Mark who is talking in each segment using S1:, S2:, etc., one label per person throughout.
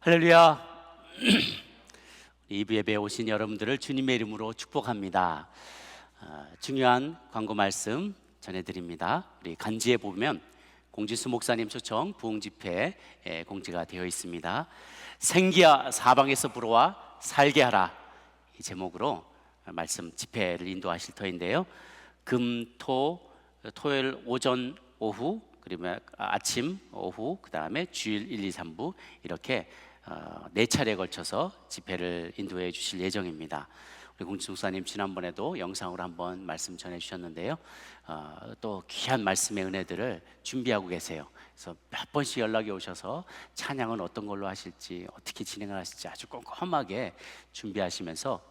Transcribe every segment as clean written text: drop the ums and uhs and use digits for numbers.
S1: 할렐루야. 이브 예배에 오신 여러분들을 주님의 이름으로 축복합니다. 중요한 광고 말씀 전해드립니다. 우리 간지에 보면 공지수 목사님 초청 부흥 집회 공지가 되어 있습니다. 생기야 사방에서 불어와 살게 하라, 이 제목으로 말씀 집회를 인도하실 터인데요. 토요일 오전 오후, 그리고 아침 오후, 그 다음에 주일 1, 2, 3부 이렇게 4차례에 걸쳐서 집회를 인도해 주실 예정입니다. 우리 공지수 목사님 지난번에도 영상으로 한번 말씀 전해 주셨는데요. 또 귀한 말씀의 은혜들을 준비하고 계세요. 그래서 몇 번씩 연락이 오셔서 찬양은 어떤 걸로 하실지, 어떻게 진행을 하실지 아주 꼼꼼하게 준비하시면서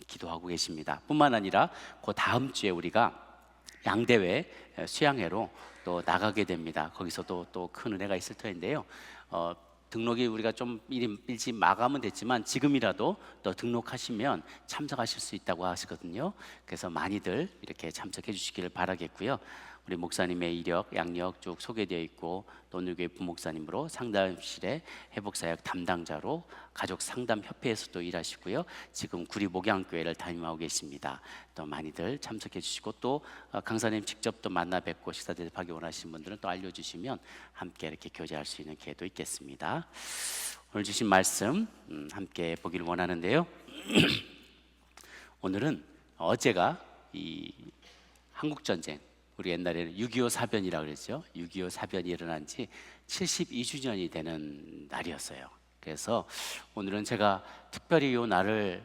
S1: 기도하고 계십니다. 뿐만 아니라 그 다음 주에 우리가 양대회 수양회로 또 나가게 됩니다. 거기서도 또 큰 은혜가 있을 터인데요. 등록이 우리가 좀 일찍 마감은 됐지만 지금이라도 또 등록하시면 참석하실 수 있다고 하시거든요. 그래서 많이들 이렇게 참석해 주시기를 바라겠고요. 우리 목사님의 이력, 양력 쭉 소개되어 있고, 또 오늘 교회 부목사님으로 상담실의 회복사역 담당자로 가족 상담협회에서도 일하시고요. 지금 구리 목양교회를 담임하고 계십니다. 또 많이들 참석해 주시고, 또 강사님 직접 또 만나 뵙고 식사 대접하기 원하시는 분들은 또 알려주시면 함께 이렇게 교제할 수 있는 기회도 있겠습니다. 오늘 주신 말씀 함께 보기를 원하는데요. 오늘은 어제가 이 한국전쟁, 우리 옛날에는 6.25 사변이라고 그랬죠. 6.25 사변이 일어난 지 72주년이 되는 날이었어요. 그래서 오늘은 제가 특별히 이 날을,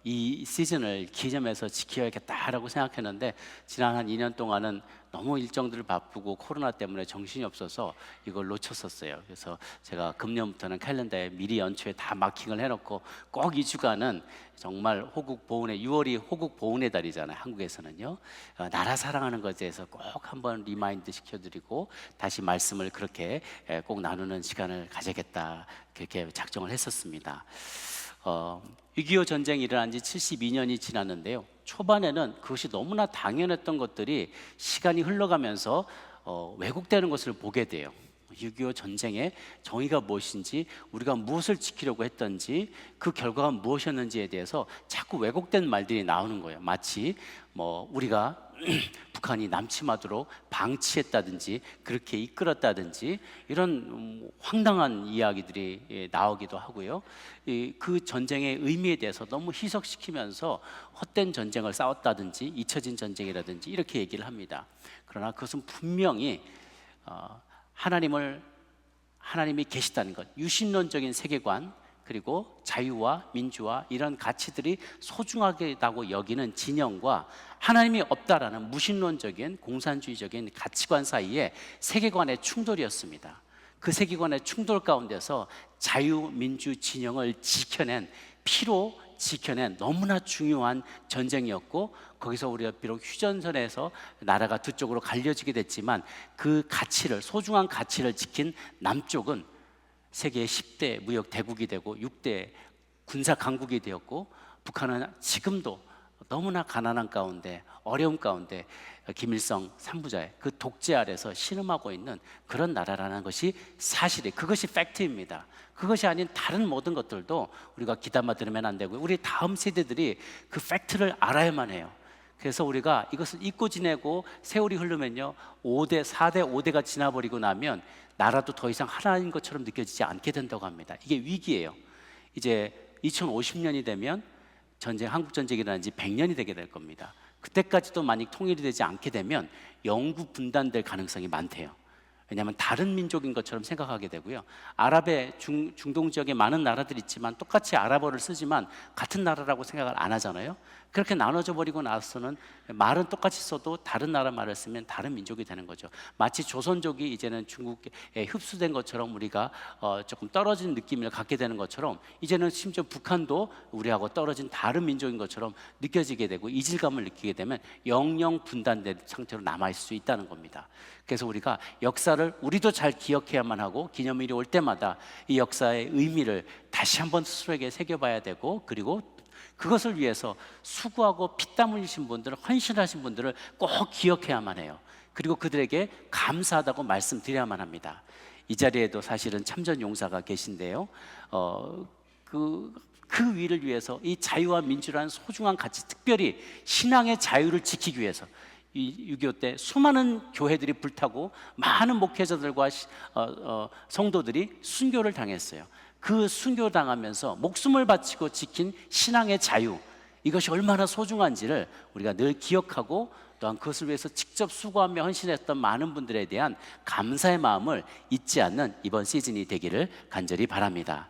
S1: 이 시즌을 기념해서 지켜야겠다라고 생각했는데, 지난 한 2년 동안은 너무 일정들 바쁘고 코로나 때문에 정신이 없어서 이걸 놓쳤었어요. 그래서 제가 금년부터는 캘린더에 미리 연초에 다 마킹을 해놓고, 꼭 이 주간은 정말 호국 보훈의 6월이 호국 보훈의 달이잖아요, 한국에서는요. 나라 사랑하는 것에 대해서 꼭 한번 리마인드 시켜드리고 다시 말씀을 그렇게 꼭 나누는 시간을 가져야겠다, 그렇게 작정을 했었습니다. 6.25 전쟁이 일어난 지 72년이 지났는데요. 초반에는 그것이 너무나 당연했던 것들이 시간이 흘러가면서 왜곡되는 것을 보게 돼요. 6.25 전쟁의 정의가 무엇인지, 우리가 무엇을 지키려고 했던지, 그 결과가 무엇이었는지에 대해서 자꾸 왜곡된 말들이 나오는 거예요. 마치 우리가 북한이 남침하도록 방치했다든지 그렇게 이끌었다든지 이런 황당한 이야기들이 나오기도 하고요. 그 전쟁의 의미에 대해서 너무 희석시키면서 헛된 전쟁을 싸웠다든지 잊혀진 전쟁이라든지 이렇게 얘기를 합니다. 그러나 그것은 분명히 하나님이 계시다는 것, 유신론적인 세계관, 그리고 자유와 민주화 이런 가치들이 소중하다고 여기는 진영과 하나님이 없다라는 무신론적인 공산주의적인 가치관 사이의 세계관의 충돌이었습니다. 그 세계관의 충돌 가운데서 자유, 민주 진영을 피로 지켜낸 너무나 중요한 전쟁이었고, 거기서 우리가 비록 휴전선에서 나라가 두 쪽으로 갈려지게 됐지만 그 가치를, 소중한 가치를 지킨 남쪽은 세계의 10대 무역 대국이 되고 6대 군사 강국이 되었고, 북한은 지금도 너무나 가난한 가운데, 어려움 가운데 김일성 3부자의 그 독재 아래서 신음하고 있는 그런 나라라는 것이 사실이에요. 그것이 팩트입니다. 그것이 아닌 다른 모든 것들도 우리가 귀담아 들으면 안 되고요. 우리 다음 세대들이 그 팩트를 알아야만 해요. 그래서 우리가 이것을 잊고 지내고 세월이 흐르면요, 4대, 5대가 지나버리고 나면 나라도 더 이상 하나인 것처럼 느껴지지 않게 된다고 합니다. 이게 위기예요. 이제 2050년이 되면 한국전쟁이 일어난 지 100년이 되게 될 겁니다. 그때까지도 만약 통일이 되지 않게 되면 영구 분단될 가능성이 많대요. 왜냐하면 다른 민족인 것처럼 생각하게 되고요. 아랍의 중동 지역에 많은 나라들이 있지만 똑같이 아랍어를 쓰지만 같은 나라라고 생각을 안 하잖아요. 그렇게 나눠져 버리고 나서는 말은 똑같이 써도 다른 나라 말을 쓰면 다른 민족이 되는 거죠. 마치 조선족이 이제는 중국에 흡수된 것처럼 우리가 조금 떨어진 느낌을 갖게 되는 것처럼, 이제는 심지어 북한도 우리하고 떨어진 다른 민족인 것처럼 느껴지게 되고 이질감을 느끼게 되면 영영 분단된 상태로 남아있을 수 있다는 겁니다. 그래서 우리가 역사를 우리도 잘 기억해야만 하고, 기념일이 올 때마다 이 역사의 의미를 다시 한번 스스로에게 새겨봐야 되고, 그리고 그것을 위해서 수고하고 피땀 흘리신 분들, 헌신하신 분들을 꼭 기억해야만 해요. 그리고 그들에게 감사하다고 말씀드려야만 합니다. 이 자리에도 사실은 참전 용사가 계신데요. 그 위를 위해서 이 자유와 민주라는 소중한 가치, 특별히 신앙의 자유를 지키기 위해서 이 6.25 때 수많은 교회들이 불타고 많은 목회자들과 성도들이 순교를 당했어요. 그 순교 당하면서 목숨을 바치고 지킨 신앙의 자유, 이것이 얼마나 소중한지를 우리가 늘 기억하고, 또한 그것을 위해서 직접 수고하며 헌신했던 많은 분들에 대한 감사의 마음을 잊지 않는 이번 시즌이 되기를 간절히 바랍니다.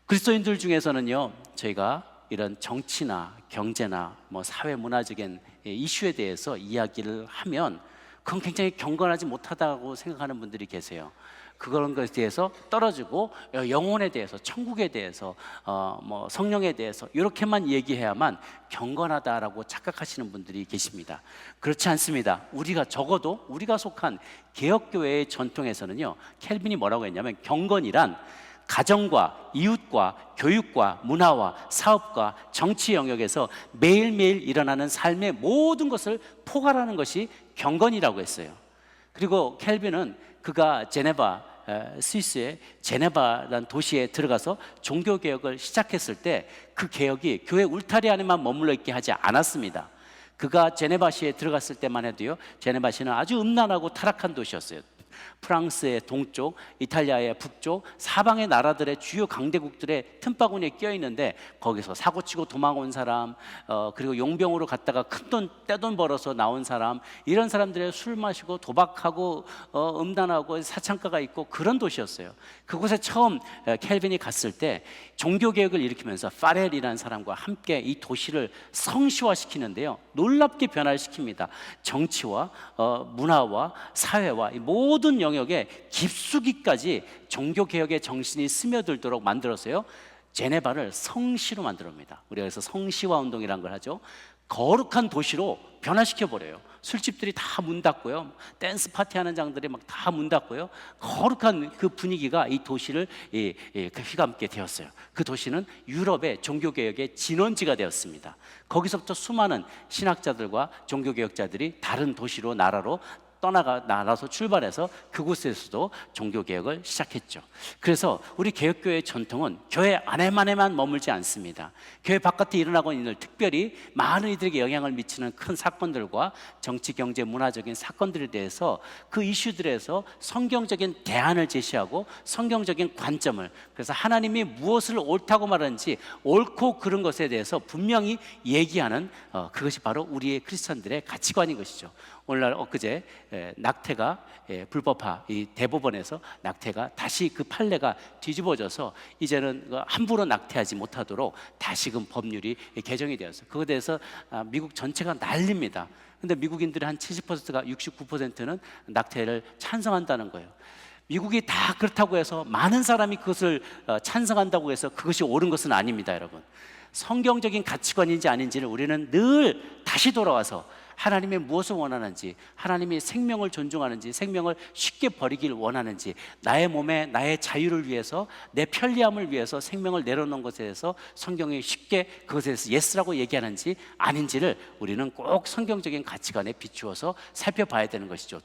S1: 그리스도인들 중에서는요, 저희가 이런 정치나 경제나 사회 문화적인 이슈에 대해서 이야기를 하면 그건 굉장히 경건하지 못하다고 생각하는 분들이 계세요. 그런 것에 대해서 떨어지고 영혼에 대해서, 천국에 대해서, 성령에 대해서 이렇게만 얘기해야만 경건하다라고 착각하시는 분들이 계십니다. 그렇지 않습니다. 적어도 우리가 속한 개혁교회의 전통에서는요, 켈빈이 뭐라고 했냐면, 경건이란 가정과 이웃과 교육과 문화와 사업과 정치 영역에서 매일매일 일어나는 삶의 모든 것을 포괄하는 것이 경건이라고 했어요. 그리고 켈빈은 그가 스위스의 제네바라는 도시에 들어가서 종교개혁을 시작했을 때 그 개혁이 교회 울타리 안에만 머물러 있게 하지 않았습니다. 그가 제네바시에 들어갔을 때만 해도요, 제네바시는 아주 음란하고 타락한 도시였어요. 프랑스의 동쪽, 이탈리아의 북쪽, 사방의 나라들의 주요 강대국들의 틈바구니에 끼어 있는데, 거기서 사고치고 도망온 사람, 그리고 용병으로 갔다가 큰돈 떼돈 벌어서 나온 사람, 이런 사람들의 술 마시고 도박하고 음란하고 사창가가 있고 그런 도시였어요. 그곳에 처음 켈빈이 갔을 때 종교개혁을 일으키면서 파렐이라는 사람과 함께 이 도시를 성시화시키는데요, 놀랍게 변화를 시킵니다. 정치와 문화와 사회와 이 모든 영역에 깊숙이까지 종교개혁의 정신이 스며들도록 만들었어요. 제네바를 성시로 만들어옵니다. 우리가 그래서 성시화 운동이라는 걸 하죠. 거룩한 도시로 변화시켜버려요. 술집들이 다 문 닫고요, 댄스 파티하는 장들이 막 다 문 닫고요, 거룩한 그 분위기가 이 도시를 휘감게 되었어요. 그 도시는 유럽의 종교개혁의 진원지가 되었습니다. 거기서부터 수많은 신학자들과 종교개혁자들이 다른 도시로, 나라로 나라서 출발해서 그곳에서도 종교개혁을 시작했죠. 그래서 우리 개혁교회의 전통은 교회 안에만 머물지 않습니다. 교회 바깥에 일어나고 있는, 특별히 많은 이들에게 영향을 미치는 큰 사건들과 정치, 경제, 문화적인 사건들에 대해서 그 이슈들에서 성경적인 대안을 제시하고 성경적인 관점을, 그래서 하나님이 무엇을 옳다고 말하는지, 옳고 그른 것에 대해서 분명히 얘기하는, 그것이 바로 우리의 크리스천들의 가치관인 것이죠. 오늘날 엊그제 낙태가 불법화, 이 대법원에서 낙태가 다시 그 판례가 뒤집어져서 이제는 함부로 낙태하지 못하도록 다시금 법률이 개정이 되었어요. 그것에 대해서 미국 전체가 난립니다. 근데 미국인들의 한 70%가 69%는 낙태를 찬성한다는 거예요. 미국이 다 그렇다고 해서 많은 사람이 그것을 찬성한다고 해서 그것이 옳은 것은 아닙니다, 여러분. 성경적인 가치관인지 아닌지를 우리는 늘 다시 돌아와서 하나님이 무엇을 원하는지, 하나님이 생명을 존중하는지, 생명을 쉽게 버리길 원하는지, 나의 몸에 나의 자유를 위해서, 내 편리함을 위해서 생명을 내려놓은 것에 대해서 성경이 쉽게 그것에 대해서 예스라고 얘기하는지 아닌지를 우리는 꼭 성경적인 가치관에 비추어서 살펴봐야 되는 것이죠.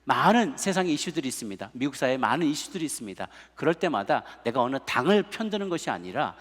S1: 많은 세상의 이슈들이 있습니다. 미국 사회에 많은 이슈들이 있습니다. 그럴 때마다 내가 어느 당을 편드는 것이 아니라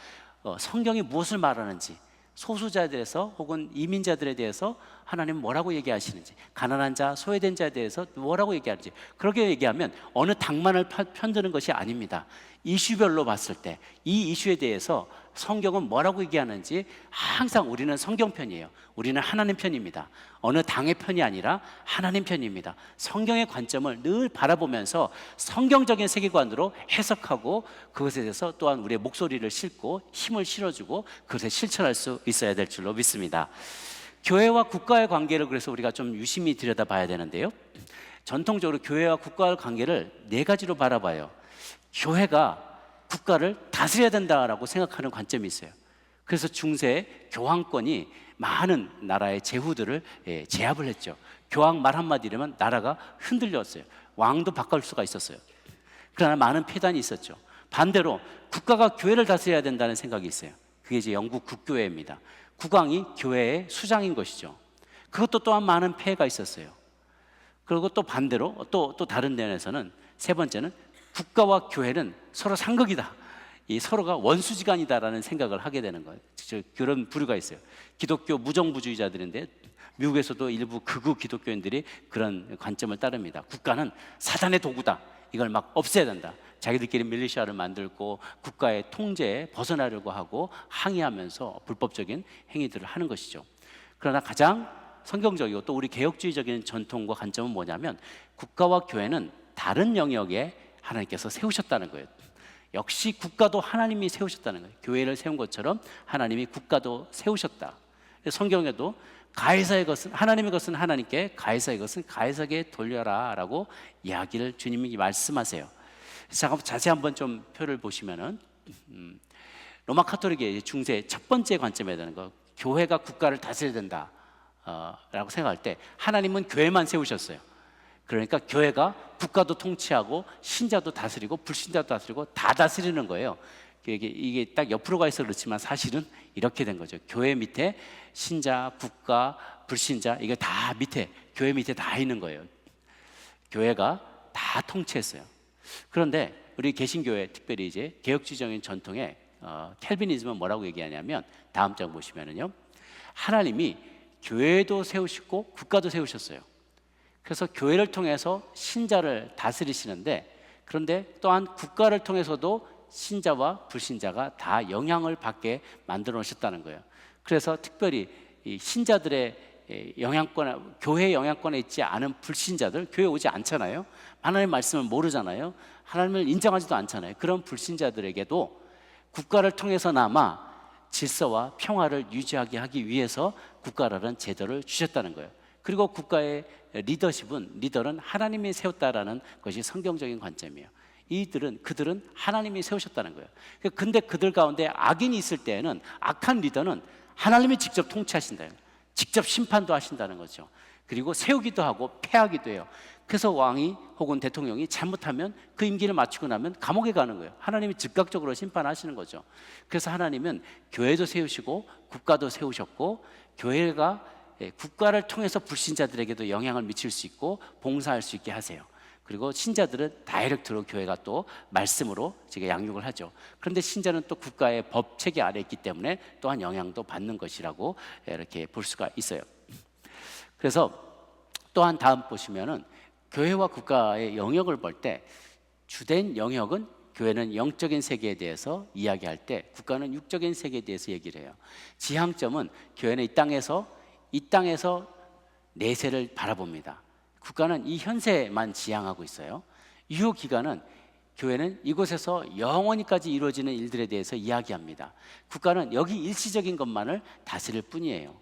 S1: 성경이 무엇을 말하는지, 소수자에 대해서 혹은 이민자들에 대해서 하나님은 뭐라고 얘기하시는지, 가난한 자, 소외된 자에 대해서 뭐라고 얘기하는지, 그렇게 얘기하면 어느 당만을 편드는 것이 아닙니다. 이슈별로 봤을 때 이 이슈에 대해서 성경은 뭐라고 얘기하는지 항상 우리는 성경 편이에요. 우리는 하나님 편입니다. 어느 당의 편이 아니라 하나님 편입니다. 성경의 관점을 늘 바라보면서 성경적인 세계관으로 해석하고, 그것에 대해서 또한 우리의 목소리를 싣고 힘을 실어주고 그것을 실천할 수 있어야 될 줄로 믿습니다. 교회와 국가의 관계를 그래서 우리가 좀 유심히 들여다봐야 되는데요, 전통적으로 교회와 국가의 관계를 네 가지로 바라봐요. 교회가 국가를 다스려야 된다라고 생각하는 관점이 있어요. 그래서 중세 교황권이 많은 나라의 제후들을 제압을 했죠. 교황 말 한마디라면 나라가 흔들렸어요. 왕도 바꿀 수가 있었어요. 그러나 많은 폐단이 있었죠. 반대로 국가가 교회를 다스려야 된다는 생각이 있어요. 그게 이제 영국 국교회입니다. 국왕이 교회의 수장인 것이죠. 그것도 또한 많은 폐해가 있었어요. 그리고 또 반대로 또 다른 면에서는 세 번째는 국가와 교회는 서로 상극이다. 이 서로가 원수지간이다라는 생각을 하게 되는 거예요. 그런 부류가 있어요. 기독교 무정부주의자들인데 미국에서도 일부 극우 기독교인들이 그런 관점을 따릅니다. 국가는 사단의 도구다. 이걸 막 없애야 된다. 자기들끼리 밀리시아를 만들고 국가의 통제에 벗어나려고 하고 항의하면서 불법적인 행위들을 하는 것이죠. 그러나 가장 성경적이고 또 우리 개혁주의적인 전통과 관점은 뭐냐면 국가와 교회는 다른 영역에 하나님께서 세우셨다는 거예요. 역시 국가도 하나님이 세우셨다는 거예요. 교회를 세운 것처럼 하나님이 국가도 세우셨다. 성경에도 가이사의 것은 하나님의 것은 하나님께, 가이사의 것은 가이사에게 돌려라라고 이야기를 주님이 말씀하세요. 잠깐 자세히 한번 좀 표를 보시면은 로마 카톨릭의 중세 첫 번째 관점에 대한 거, 교회가 국가를 다스려야 된다 라고 생각할 때 하나님은 교회만 세우셨어요. 그러니까 교회가 국가도 통치하고 신자도 다스리고 불신자도 다스리고 다 다스리는 거예요. 이게 딱 옆으로 가 있어 그렇지만 사실은 이렇게 된 거죠. 교회 밑에 신자, 국가, 불신자, 이게 다 밑에, 교회 밑에 다 있는 거예요. 교회가 다 통치했어요. 그런데 우리 개신교회, 특별히 이제 개혁주의적인 전통에 캘비니즘은 뭐라고 얘기하냐면, 다음 장 보시면은요, 하나님이 교회도 세우시고 국가도 세우셨어요. 그래서 교회를 통해서 신자를 다스리시는데, 그런데 또한 국가를 통해서도 신자와 불신자가 다 영향을 받게 만들어 놓으셨다는 거예요. 그래서 특별히 이 신자들의 영향권, 교회 영향권에 있지 않은 불신자들, 교회 오지 않잖아요. 하나님의 말씀을 모르잖아요. 하나님을 인정하지도 않잖아요. 그런 불신자들에게도 국가를 통해서나마 질서와 평화를 유지하게 하기 위해서 국가라는 제도를 주셨다는 거예요. 그리고 국가의 리더는 하나님이 세웠다라는 것이 성경적인 관점이에요. 그들은 하나님이 세우셨다는 거예요. 근데 그들 가운데 악인이 있을 때에는, 악한 리더는 하나님이 직접 통치하신다, 직접 심판도 하신다는 거죠. 그리고 세우기도 하고 폐하기도 해요. 그래서 왕이 혹은 대통령이 잘못하면 그 임기를 마치고 나면 감옥에 가는 거예요. 하나님이 즉각적으로 심판하시는 거죠. 그래서 하나님은 교회도 세우시고 국가도 세우셨고, 교회가 국가를 통해서 불신자들에게도 영향을 미칠 수 있고 봉사할 수 있게 하세요. 그리고 신자들은 다이렉트로 교회가 또 말씀으로 제가 양육을 하죠. 그런데 신자는 또 국가의 법 체계 아래 있기 때문에 또한 영향도 받는 것이라고 이렇게 볼 수가 있어요. 그래서 또한 다음 보시면은 교회와 국가의 영역을 볼 때, 주된 영역은 교회는 영적인 세계에 대해서 이야기할 때 국가는 육적인 세계에 대해서 얘기를 해요. 지향점은 교회는 이 땅에서 내세를 바라봅니다. 국가는 이 현세만 지향하고 있어요. 유효 기간은, 교회는 이곳에서 영원히까지 이루어지는 일들에 대해서 이야기합니다. 국가는 여기 일시적인 것만을 다스릴 뿐이에요.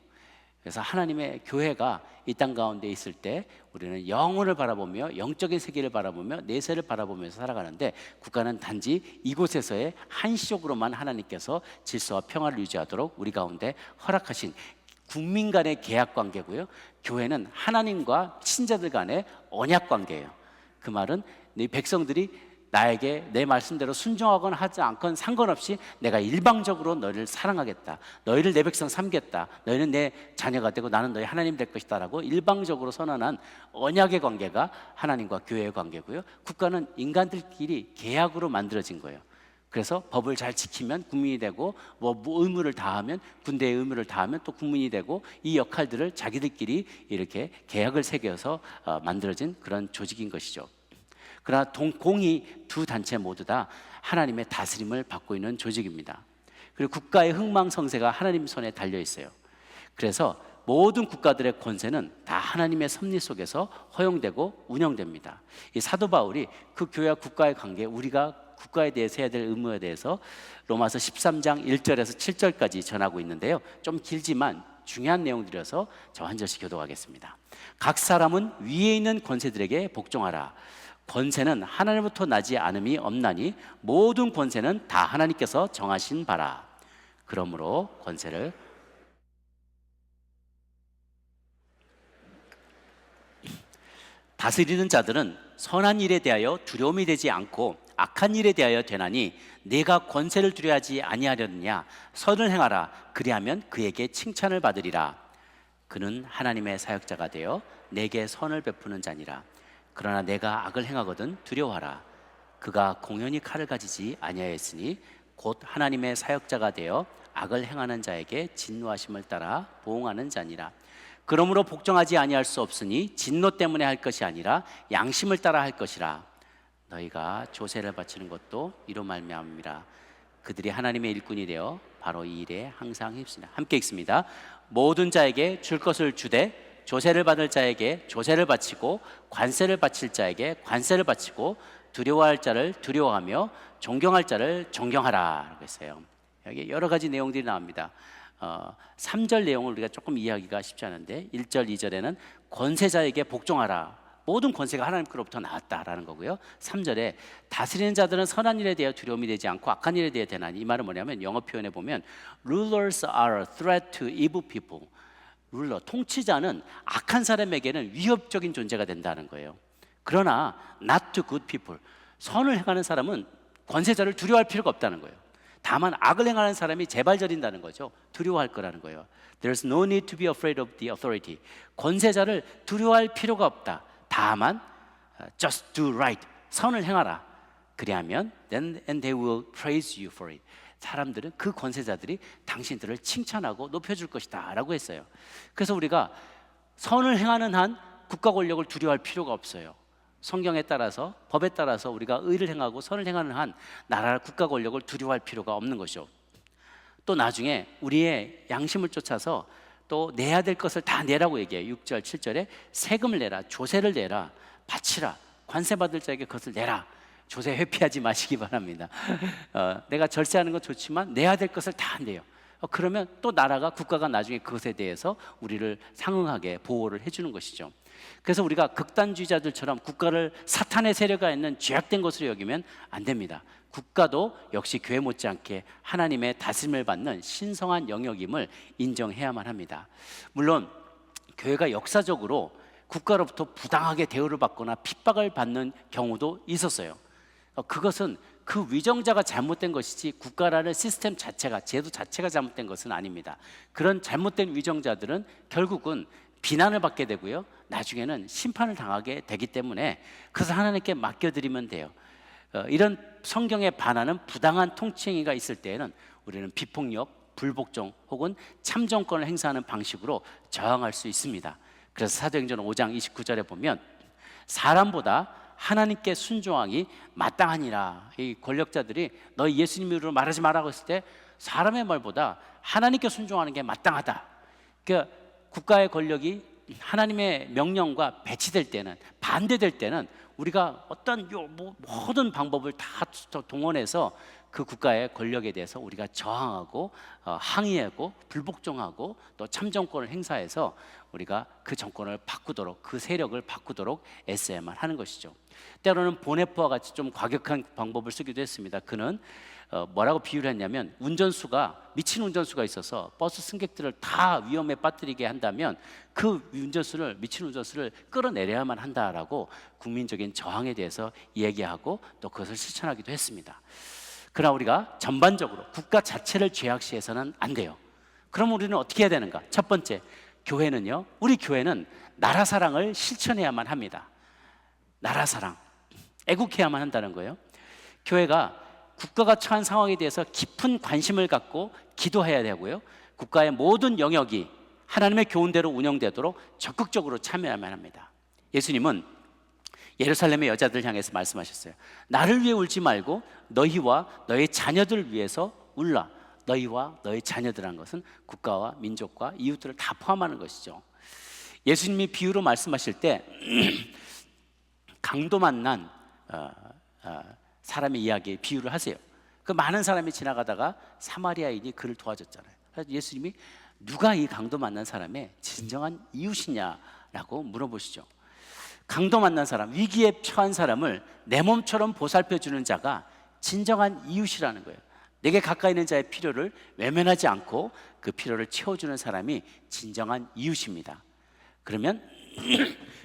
S1: 그래서 하나님의 교회가 이 땅 가운데 있을 때 우리는 영혼을 바라보며 영적인 세계를 바라보며 내세를 바라보면서 살아가는데, 국가는 단지 이곳에서의 한시적으로만 하나님께서 질서와 평화를 유지하도록 우리 가운데 허락하신 국민 간의 계약 관계고요, 교회는 하나님과 신자들 간의 언약 관계예요. 그 말은 네 백성들이 나에게 내 말씀대로 순종하거나 하지 않건 상관없이 내가 일방적으로 너희를 사랑하겠다, 너희를 내 백성 삼겠다, 너희는 내 자녀가 되고 나는 너희 하나님 될 것이다 라고 일방적으로 선언한 언약의 관계가 하나님과 교회의 관계고요, 국가는 인간들끼리 계약으로 만들어진 거예요. 그래서 법을 잘 지키면 국민이 되고, 뭐 의무를 다하면, 군대의 의무를 다하면 또 국민이 되고, 이 역할들을 자기들끼리 이렇게 계약을 새겨서 만들어진 그런 조직인 것이죠. 그러나 공이 두 단체 모두 다 하나님의 다스림을 받고 있는 조직입니다. 그리고 국가의 흥망성쇠가 하나님 손에 달려 있어요. 그래서 모든 국가들의 권세는 다 하나님의 섭리 속에서 허용되고 운영됩니다. 이 사도 바울이 그 교회와 국가의 관계, 우리가 국가에 대해서 해야 될 의무에 대해서 로마서 13장 1절에서 7절까지 전하고 있는데요, 좀 길지만 중요한 내용들이어서 저 한 절씩 교독하겠습니다. 각 사람은 위에 있는 권세들에게 복종하라. 권세는 하나님부터 나지 않음이 없나니 모든 권세는 다 하나님께서 정하신 바라. 그러므로 권세를 다스리는 자들은 선한 일에 대하여 두려움이 되지 않고 악한 일에 대하여 되나니, 내가 권세를 두려워하지 아니하려느냐. 선을 행하라. 그리하면 그에게 칭찬을 받으리라. 그는 하나님의 사역자가 되어 내게 선을 베푸는 자니라. 그러나 내가 악을 행하거든 두려워하라. 그가 공연히 칼을 가지지 아니하였으니 곧 하나님의 사역자가 되어 악을 행하는 자에게 진노하심을 따라 보응하는 자니라. 그러므로 복종하지 아니할 수 없으니 진노 때문에 할 것이 아니라 양심을 따라 할 것이라. 너희가 조세를 바치는 것도 이로 말미암음이라. 그들이 하나님의 일꾼이 되어 바로 이 일에 항상 힘쓰라. 함께 읽습니다. 모든 자에게 줄 것을 주되 조세를 받을 자에게 조세를 바치고 관세를 바칠 자에게 관세를 바치고 두려워할 자를 두려워하며 존경할 자를 존경하라 라고 했어요. 여기 여러 가지 내용들이 나옵니다. 3절 내용을 우리가 조금 이해하기가 쉽지 않은데 1절, 2절에는 권세자에게 복종하라. 모든 권세가 하나님께로부터 나왔다라는 거고요. 3절에 다스리는 자들은 선한 일에 대해 두려움이 되지 않고 악한 일에 대해 되나니. 이 말은 뭐냐면 영어 표현에 보면 Rulers are a threat to evil people. 룰러, 통치자는 악한 사람에게는 위협적인 존재가 된다는 거예요. 그러나 not to good people, 선을 행하는 사람은 권세자를 두려워할 필요가 없다는 거예요. 다만 악을 행하는 사람이 재발저린다는 거죠. 두려워할 거라는 거예요. There's no need to be afraid of the authority. 권세자를 두려워할 필요가 없다. 다만 just do right, 선을 행하라. 그리하면 then and they will praise you for it. 사람들은, 그 권세자들이 당신들을 칭찬하고 높여줄 것이다 라고 했어요. 그래서 우리가 선을 행하는 한 국가 권력을 두려워할 필요가 없어요. 성경에 따라서, 법에 따라서 우리가 의를 행하고 선을 행하는 한 나라, 국가 권력을 두려워할 필요가 없는 것이죠. 또 나중에 우리의 양심을 쫓아서 또 내야 될 것을 다 내라고 얘기해요. 6절, 7절에 세금을 내라, 조세를 내라, 바치라, 관세 받을 자에게 그것을 내라. 조세 회피하지 마시기 바랍니다. 내가 절세하는 건 좋지만 내야 될 것을 다 내요. 그러면 또 나라가, 국가가 나중에 그것에 대해서 우리를 상응하게 보호를 해주는 것이죠. 그래서 우리가 극단주의자들처럼 국가를 사탄의 세력가 있는 죄악된 것으로 여기면 안 됩니다. 국가도 역시 교회 못지않게 하나님의 다스림을 받는 신성한 영역임을 인정해야만 합니다. 물론 교회가 역사적으로 국가로부터 부당하게 대우를 받거나 핍박을 받는 경우도 있었어요. 그것은 그 위정자가 잘못된 것이지 국가라는 시스템 자체가, 제도 자체가 잘못된 것은 아닙니다. 그런 잘못된 위정자들은 결국은 비난을 받게 되고요, 나중에는 심판을 당하게 되기 때문에 그것을 하나님께 맡겨드리면 돼요. 이런 성경에 반하는 부당한 통치행위가 있을 때에는 우리는 비폭력, 불복종 혹은 참정권을 행사하는 방식으로 저항할 수 있습니다. 그래서 사도행전 5장 29절에 보면 사람보다 하나님께 순종하기 마땅하니라. 이 권력자들이 너희 예수님 이름으로 말하지 말라고 했을 때 사람의 말보다 하나님께 순종하는 게 마땅하다. 그러니까 국가의 권력이 하나님의 명령과 배치될 때는, 반대될 때는 우리가 어떤 모든 방법을 다 동원해서 그 국가의 권력에 대해서 우리가 저항하고 항의하고 불복종하고 또 참정권을 행사해서 우리가 그 정권을 바꾸도록, 그 세력을 바꾸도록 애써야만 하는 것이죠. 때로는 보네포와 같이 좀 과격한 방법을 쓰기도 했습니다. 그는 뭐라고 비유를 했냐면, 운전수가, 미친 운전수가 있어서 버스 승객들을 다 위험에 빠뜨리게 한다면 그 미친 운전수를 끌어내려야만 한다라고 국민적인 저항에 대해서 얘기하고 또 그것을 실천하기도 했습니다. 그러나 우리가 전반적으로 국가 자체를 죄악시해서는 안 돼요. 그럼 우리는 어떻게 해야 되는가? 첫 번째, 교회는요, 우리 교회는 나라 사랑을 실천해야만 합니다. 나라 사랑, 애국해야만 한다는 거예요. 교회가 국가가 처한 상황에 대해서 깊은 관심을 갖고 기도해야 되고요, 국가의 모든 영역이 하나님의 교훈대로 운영되도록 적극적으로 참여해야만 합니다. 예수님은 예루살렘의 여자들을 향해서 말씀하셨어요. 나를 위해 울지 말고 너희와 너희 자녀들을 위해서 울라. 너희와 너희 자녀들이라는 것은 국가와 민족과 이웃들을 다 포함하는 것이죠. 예수님이 비유로 말씀하실 때 강도 만난 사람의 이야기, 비유를 하세요. 그 많은 사람이 지나가다가 사마리아인이 그를 도와줬잖아요. 그래서 예수님이 누가 이 강도 만난 사람의 진정한 이웃이냐라고 물어보시죠. 강도 만난 사람, 위기에 처한 사람을 내 몸처럼 보살펴주는 자가 진정한 이웃이라는 거예요. 내게 가까이 있는 자의 필요를 외면하지 않고 그 필요를 채워주는 사람이 진정한 이웃입니다. 그러면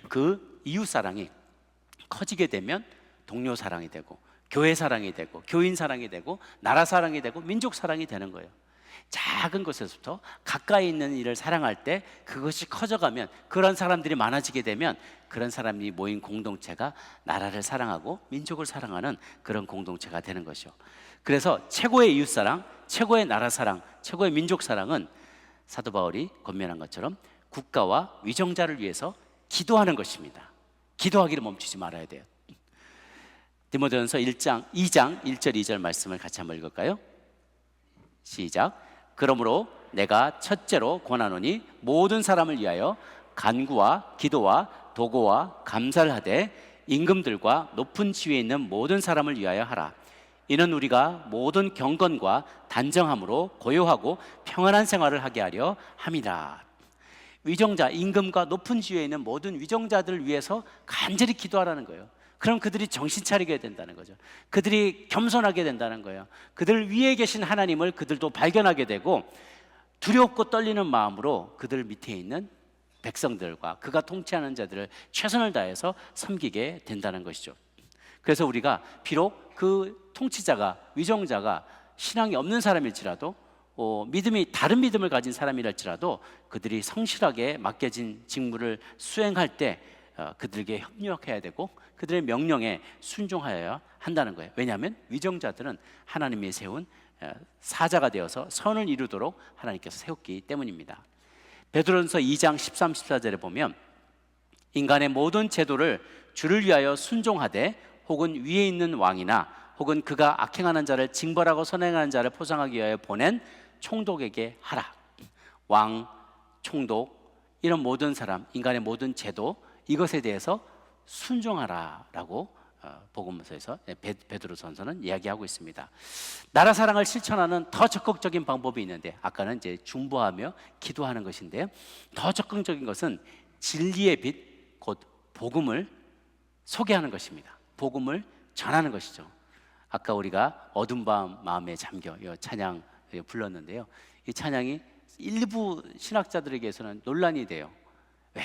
S1: 그 이웃 사랑이 커지게 되면 동료 사랑이 되고, 교회 사랑이 되고, 교인 사랑이 되고, 나라 사랑이 되고, 민족 사랑이 되는 거예요. 작은 것에서부터 가까이 있는 일을 사랑할 때 그것이 커져가면, 그런 사람들이 많아지게 되면 그런 사람이 모인 공동체가 나라를 사랑하고 민족을 사랑하는 그런 공동체가 되는 것이죠. 그래서 최고의 이웃사랑, 최고의 나라 사랑, 최고의 민족 사랑은 사도 바울이 권면한 것처럼 국가와 위정자를 위해서 기도하는 것입니다. 기도하기를 멈추지 말아야 돼요. 디모데전서 2장 1절 2절 말씀을 같이 한번 읽을까요? 시작. 그러므로 내가 첫째로 권하노니 모든 사람을 위하여 간구와 기도와 도고와 감사를 하되 임금들과 높은 지위에 있는 모든 사람을 위하여 하라. 이는 우리가 모든 경건과 단정함으로 고요하고 평안한 생활을 하게 하려 함이라. 위정자, 임금과 높은 지위에 있는 모든 위정자들을 위해서 간절히 기도하라는 거예요. 그럼 그들이 정신 차리게 된다는 거죠. 그들이 겸손하게 된다는 거예요. 그들 위에 계신 하나님을 그들도 발견하게 되고 두렵고 떨리는 마음으로 그들 밑에 있는 백성들과 그가 통치하는 자들을 최선을 다해서 섬기게 된다는 것이죠. 그래서 우리가 비록 그 통치자가, 위정자가 신앙이 없는 사람일지라도 믿음이 다른 믿음을 가진 사람이랄지라도 그들이 성실하게 맡겨진 직무를 수행할 때 그들에게 협력해야 되고 그들의 명령에 순종하여야 한다는 거예요. 왜냐하면 위정자들은 하나님이 세운 사자가 되어서 선을 이루도록 하나님께서 세웠기 때문입니다. 베드로전서 2장 13, 14절에 보면 인간의 모든 제도를 주를 위하여 순종하되 혹은 위에 있는 왕이나 혹은 그가 악행하는 자를 징벌하고 선행하는 자를 포상하기 위하여 보낸 총독에게 하라. 왕, 총독, 이런 모든 사람, 인간의 모든 제도, 이것에 대해서 순종하라라고 복음서에서 베드로전서는 이야기하고 있습니다. 나라 사랑을 실천하는 더 적극적인 방법이 있는데, 아까는 이제 중보하며 기도하는 것인데요. 더 적극적인 것은 진리의 빛, 곧 복음을 소개하는 것입니다. 복음을 전하는 것이죠. 아까 우리가 어둠 밤 마음에 잠겨 이 찬양 불렀는데요. 이 찬양이 일부 신학자들에게서는 논란이 돼요. 왜?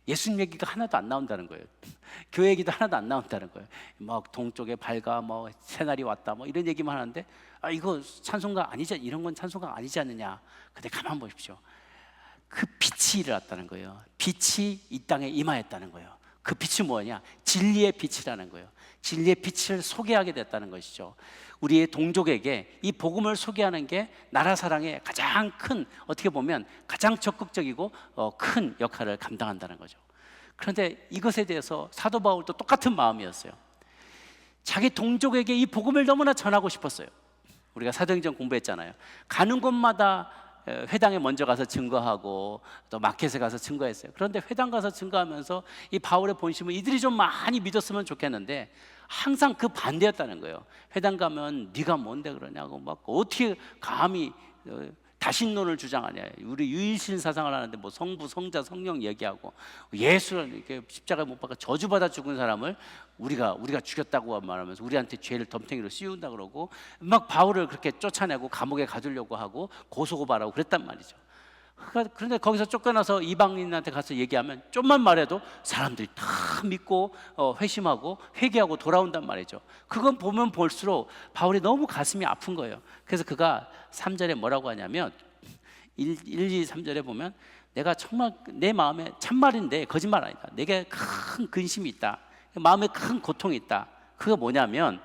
S1: 예수님 얘기가 하나도 안 나온다는 거예요. 교회 얘기도 하나도 안 나온다는 거예요. 막 동쪽에 밝아, 뭐 새날이 왔다, 뭐 이런 얘기만 하는데, 이거 찬송가 아니지, 이런 건 찬송가 아니지 않느냐. 근데 가만 보십시오. 그 빛이 일어났다는 거예요. 빛이 이 땅에 임하였다는 거예요. 그 빛이 뭐냐? 진리의 빛이라는 거예요. 진리의 빛을 소개하게 됐다는 것이죠. 우리의 동족에게 이 복음을 소개하는 게 나라 사랑의 가장 큰, 어떻게 보면 가장 적극적이고 큰 역할을 감당한다는 거죠. 그런데 이것에 대해서 사도 바울도 똑같은 마음이었어요. 자기 동족에게 이 복음을 너무나 전하고 싶었어요. 우리가 사도행전 공부했잖아요. 가는 곳마다 회당에 먼저 가서 증거하고 또 마켓에 가서 증거했어요. 그런데 회당 가서 증거하면서 이 바울의 본심은 이들이 좀 많이 믿었으면 좋겠는데 항상 그 반대였다는 거예요. 회당 가면 네가 뭔데 그러냐고, 막 어떻게 감히 다신론을 주장하냐. 우리 유일신 사상을 하는데 뭐 성부, 성자, 성령 얘기하고 예수를 이렇게 십자가에 못 박아 저주받아 죽은 사람을 우리가 죽였다고 말하면서 우리한테 죄를 덤탱이로 씌운다 그러고 막 바울을 그렇게 쫓아내고 감옥에 가두려고 하고 고소고발하고 그랬단 말이죠. 그런데 거기서 쫓겨나서 이방인한테 가서 얘기하면 좀만 말해도 사람들이 다 믿고 회심하고 회개하고 돌아온단 말이죠. 그건 보면 볼수록 바울이 너무 가슴이 아픈 거예요. 그래서 그가 3절에 뭐라고 하냐면 1, 2, 3절에 보면 내가 정말 내 마음에 참말인데 거짓말 아니다. 내게 큰 근심이 있다. 마음에 큰 고통이 있다. 그거 뭐냐면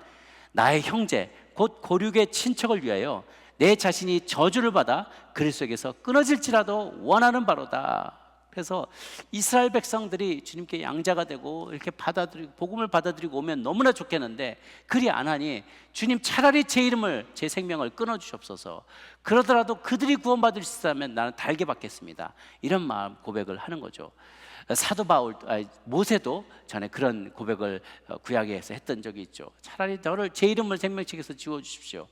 S1: 나의 형제 곧 고륙의 친척을 위하여 내 자신이 저주를 받아 그리스도에게서 끊어질지라도 원하는 바로다. 그래서 이스라엘 백성들이 주님께 양자가 되고 이렇게 받아들이고 복음을 받아들이고 오면 너무나 좋겠는데 그리 안 하니 주님 차라리 제 이름을, 제 생명을 끊어주시옵소서. 그러더라도 그들이 구원받을 수 있다면 나는 달게 받겠습니다. 이런 마음 고백을 하는 거죠. 사도 바울, 모세도 전에 그런 고백을 구약에서 했던 적이 있죠. 차라리 너를 제 이름을 생명책에서 지워주십시오.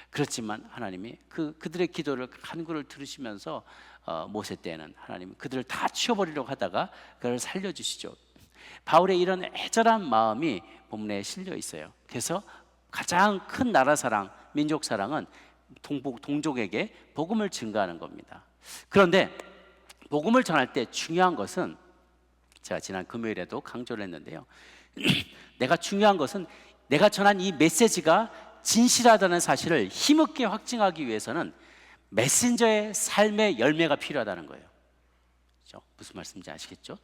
S1: 그렇지만 하나님이 그들의 기도를 간구를 들으시면서 모세 때는 하나님이 그들을 다 치워버리려고 하다가 그를 살려주시죠. 바울의 이런 애절한 마음이 본문에 실려 있어요. 그래서 가장 큰 나라 사랑, 민족 사랑은 동족에게 복음을 증거하는 겁니다. 그런데 복음을 전할 때 중요한 것은 제가 지난 금요일에도 강조를 했는데요. 중요한 것은 내가 전한 이 메시지가 진실하다는 사실을 힘있게 확증하기 위해서는 메신저의 삶의 열매가 필요하다는 거예요. 그렇죠? 무슨 말씀인지 아시겠죠?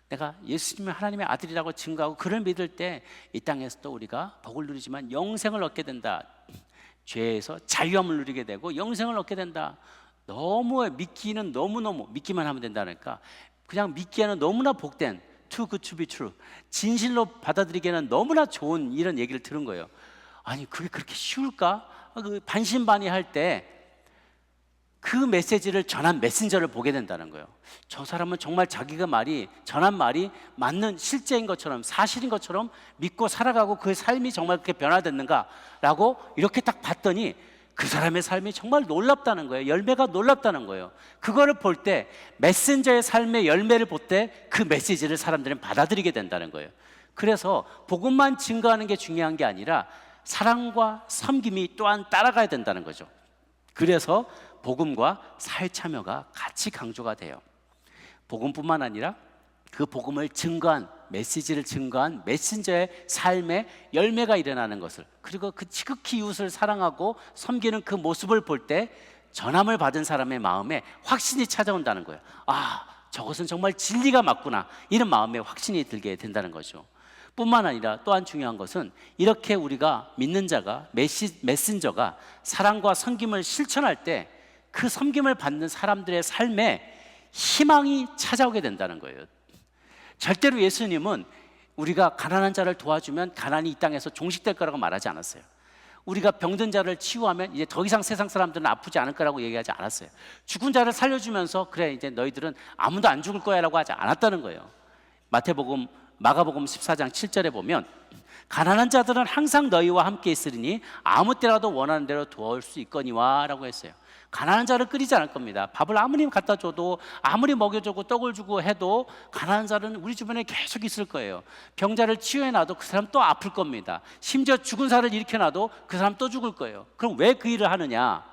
S1: 내가 예수님이 하나님의 아들이라고 증거하고 그를 믿을 때 이 땅에서도 우리가 복을 누리지만 영생을 얻게 된다. 죄에서 자유함을 누리게 되고 영생을 얻게 된다. 너무 믿기는 너무너무 믿기만 하면 된다니까. 그냥 믿기에는 너무나 복된 too good to be true, 진실로 받아들이기에는 너무나 좋은 이런 얘기를 들은 거예요. 아니 그게 그렇게 쉬울까? 그 반신반의할 때 그 메시지를 전한 메신저를 보게 된다는 거예요. 저 사람은 정말 자기가 전한 말이 맞는 실제인 것처럼 사실인 것처럼 믿고 살아가고 그 삶이 정말 그렇게 변화됐는가라고 이렇게 딱 봤더니 그 사람의 삶이 정말 놀랍다는 거예요. 열매가 놀랍다는 거예요. 그거를 볼 때 메신저의 삶의 열매를 볼 때 그 메시지를 사람들은 받아들이게 된다는 거예요. 그래서 복음만 증거하는 게 중요한 게 아니라 사랑과 섬김이 또한 따라가야 된다는 거죠. 그래서 복음과 사회 참여가 같이 강조가 돼요. 복음뿐만 아니라 그 복음을 증거한 메시지를 증거한 메신저의 삶의 열매가 일어나는 것을, 그리고 그 지극히 이웃을 사랑하고 섬기는 그 모습을 볼 때 전함을 받은 사람의 마음에 확신이 찾아온다는 거예요. 아, 저것은 정말 진리가 맞구나, 이런 마음에 확신이 들게 된다는 거죠. 뿐만 아니라 또한 중요한 것은 이렇게 우리가 믿는 자가 메신저가 사랑과 섬김을 실천할 때 그 섬김을 받는 사람들의 삶에 희망이 찾아오게 된다는 거예요. 절대로 예수님은 우리가 가난한 자를 도와주면 가난이 이 땅에서 종식될 거라고 말하지 않았어요. 우리가 병든 자를 치유하면 이제 더 이상 세상 사람들은 아프지 않을 거라고 얘기하지 않았어요. 죽은 자를 살려주면서 그래 이제 너희들은 아무도 안 죽을 거야 라고 하지 않았다는 거예요. 마가복음 14장 7절에 보면 가난한 자들은 항상 너희와 함께 있으리니 아무 때라도 원하는 대로 도와줄 수 있거니와 라고 했어요. 가난한 자를 끓이지 않을 겁니다. 밥을 아무리 갖다 줘도 아무리 먹여주고 떡을 주고 해도 가난한 자는 우리 주변에 계속 있을 거예요. 병자를 치유해놔도 그 사람 또 아플 겁니다. 심지어 죽은 사람을 일으켜놔도 그 사람 또 죽을 거예요. 그럼 왜 그 일을 하느냐?